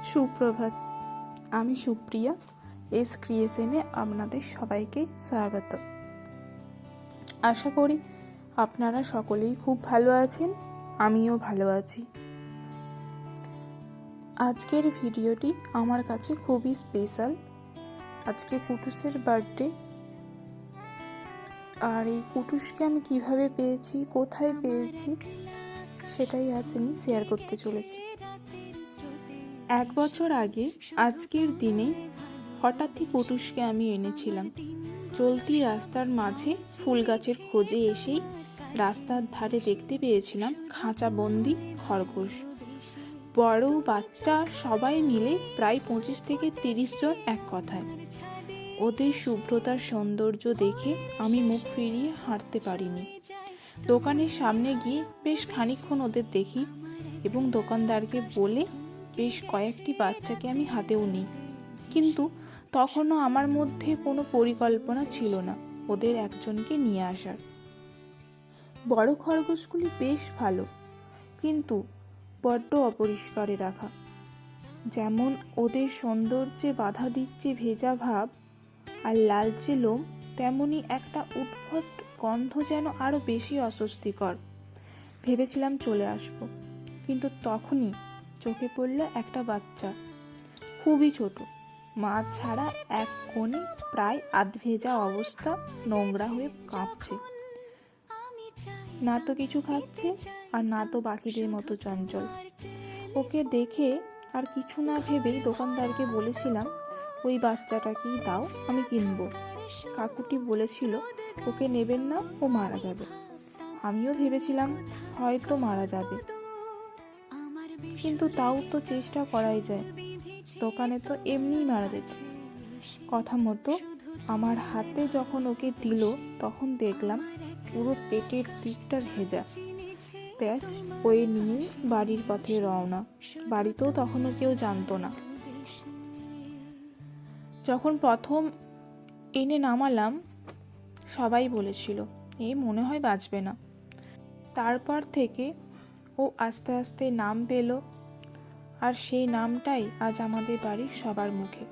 সুপ্রভাত। আমি সুপ্রিয়া এস ক্রিয়েশনে আপনাদের সবাইকে স্বাগত। আশা করি আপনারা সকলেই খুব ভালো আছেন, আমিও ভালো আছি। আজকের ভিডিওটি আমার কাছে খুবই স্পেশাল। আজকে কুটুসের বার্থডে, আর এই কুটুসকে আমি কিভাবে পেয়েছি, কোথায় পেয়েছি, সেটাই আজ আমি শেয়ার করতে চলেছি। 1 বছর আগে আজকের দিনে হঠাৎই কুটুসকে আমি এনেছিলাম। চলতি রাস্তার মাঝে ফুল গাছের খোঁজে এসেই রাস্তার ধারে দেখতে পেয়েছিলাম খাঁচাবন্দি খরগোশ। বড় বাচ্চা সবাই মিলে প্রায় 25 থেকে 30 জন এক কথায়। ওদের শুভ্রতার সৌন্দর্য দেখে আমি মুখ ফিরিয়ে হাঁটতে পারিনি। দোকানের সামনে গিয়ে বেশ খানিকক্ষণ ওদের দেখি এবং দোকানদারকে বলে বেশ কয়েকটি বাচ্চাকে আমি হাতেও নিই। কিন্তু তখনও আমার মধ্যে কোনো পরিকল্পনা ছিল না ওদের একজনকে নিয়ে আসার। বড় খরগোশগুলি বেশ ভালো, কিন্তু বড্ড অপরিষ্কারে রাখা। যেমন ওদের সৌন্দর্যে বাধা দিচ্ছে ভেজা ভাব আর লালচে লোম, তেমনি একটা উদ্ভট গন্ধ যেন আরও বেশি অস্বস্তিকর। ভেবেছিলাম চলে আসব, কিন্তু তখনই চোখে পড়ল একটা বাচ্চা, খুবই ছোট, মা ছাড়া এক কোণে প্রায় আধভেজা অবস্থা, নোংরা হয়ে কাঁপছে। না তো কিছু খাচ্ছে আর না তো বাকিদের মতো চঞ্চল। ওকে দেখে আর কিছু না ভেবেই দোকানদারকে বলেছিলাম, ওই বাচ্চাটাকেই দাও, আমি কিনবো। কাকুটি বলেছিল ওকে নেবেন না, ও মারা যাবে। আমিও ভেবেছিলাম হয়তো মারা যাবে, কিন্তু তাও তো চেষ্টা করাই যায়। দোকানে তো এমনিই মারা যেত। কথা মতো আমার হাতে যখন ওকে দিল, তখন দেখলাম পুরো পেটের দিকটা ভেজা। ব্যাস ওই নিয়ে বাড়ির পথে রওনা। বাড়িতেও তখনও কেউ জানতো না। যখন প্রথম এনে নামালাম, সবাই বলেছিল এ মনে হয় বাঁচবে না। তারপর থেকে ও আস্তে আস্তে নাম পেল, আর সেই নামটাই আজ আমাদের বাড়ির সবার মুখে।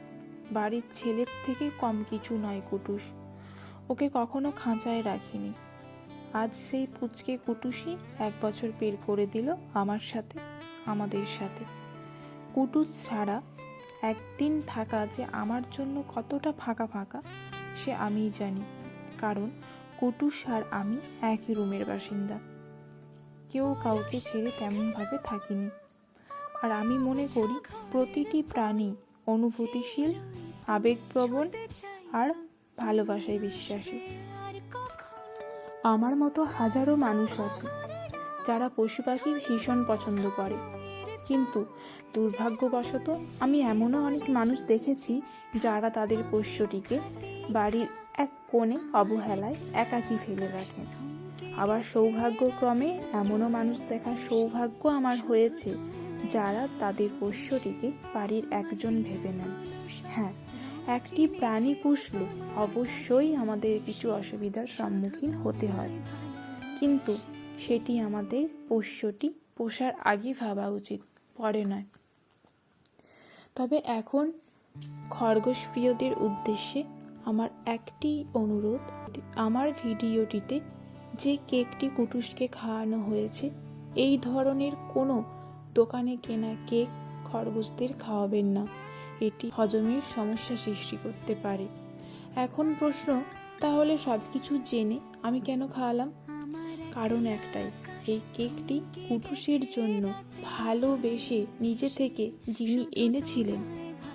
বাড়ির ছেলের থেকে কম কিছু নয় কুটুস। ওকে কখনো খাঁচায় রাখিনি। আজ সেই পুচকে কুটুসই 1 বছর পের করে দিল আমার সাথে, আমাদের সাথে। কুটুস ছাড়া একদিন থাকা যে আমার জন্য কতটা ফাঁকা ফাঁকা, সে আমিই জানি। কারণ কুটুস আর আমি একই রুমের বাসিন্দা। কেউ কাউকে ছেড়ে তেমনভাবে থাকিনি। আর আমি মনে করি প্রতিটি প্রাণী অনুভূতিশীল, আবেগপ্রবণ আর ভালোবাসায় বিশ্বাসী। আমার মতো হাজারো মানুষ আছে যারা পশু পাখি ভীষণ পছন্দ করে, কিন্তু দুর্ভাগ্যবশত আমি এমনও অনেক মানুষ দেখেছি যারা তাদের পোষ্যটিকে বাড়ির এক কোণে অবহেলায় একাকী ফেলে রাখেন। আবার সৌভাগ্যক্রমে এমনও মানুষ দেখার সৌভাগ্য আমার হয়েছে যারা তাদের পোষ্যটিকে বাড়ির একজন ভেবে নেন। হ্যাঁ, একটি প্রাণী পুষলে অবশ্যই আমাদের কিছু অসুবিধার সম্মুখীন হতে হয়, কিন্তু সেটি আমাদের পোষ্যটি পোষার আগে ভাবা উচিত, পরে নয়। তবে এখন খরগোশ প্রিয়দের উদ্দেশ্যে আমার একটি অনুরোধ, আমার ভিডিওটিতে যে কেকটি কুটুসকে খাওয়ানো হয়েছে, এই ধরনের কোনো দোকানে কেনা কেক খরগোশদের খাওয়াবেন না। এটি হজমের সমস্যা সৃষ্টি করতে পারে। এখন প্রশ্ন, তাহলে সব কিছু জেনে আমি কেন খাওয়ালাম? কারণ একটাই, এই কেকটি কুটুসের জন্য ভালোবেসে নিজে থেকে যিনি এনেছিলেন,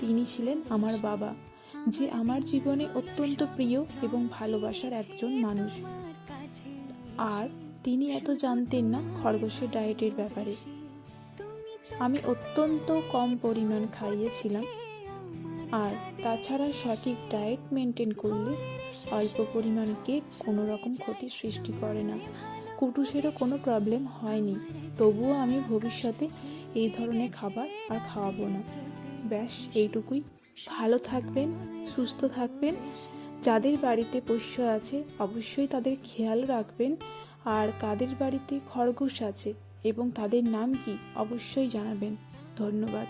তিনি ছিলেন আমার বাবা, যে আমার জীবনে অত্যন্ত প্রিয় এবং ভালোবাসার একজন মানুষ। আর তিনি এত জানতেন না খরগোশের ডায়েটের ব্যাপারে। আমি অত্যন্ত কম পরিমাণ খাইয়েছিলাম, আর তাছাড়া সঠিক ডায়েট মেনটেন করলে অল্প পরিমাণ কেক কোনো রকম ক্ষতির সৃষ্টি করে না। কুটুসেরও কোনো প্রবলেম হয়নি, তবুও আমি ভবিষ্যতে এই ধরনের খাবার আর খাওয়াবো না। ব্যাস এইটুকুই। ভালো থাকবেন, সুস্থ থাকবেন। যাদের বাড়িতে পোষ্য আছে অবশ্যই তাদের খেয়াল রাখবেন, আর কাদের বাড়িতে খরগোশ আছে এবং তাদের নাম কি অবশ্যই জানাবেন। ধন্যবাদ।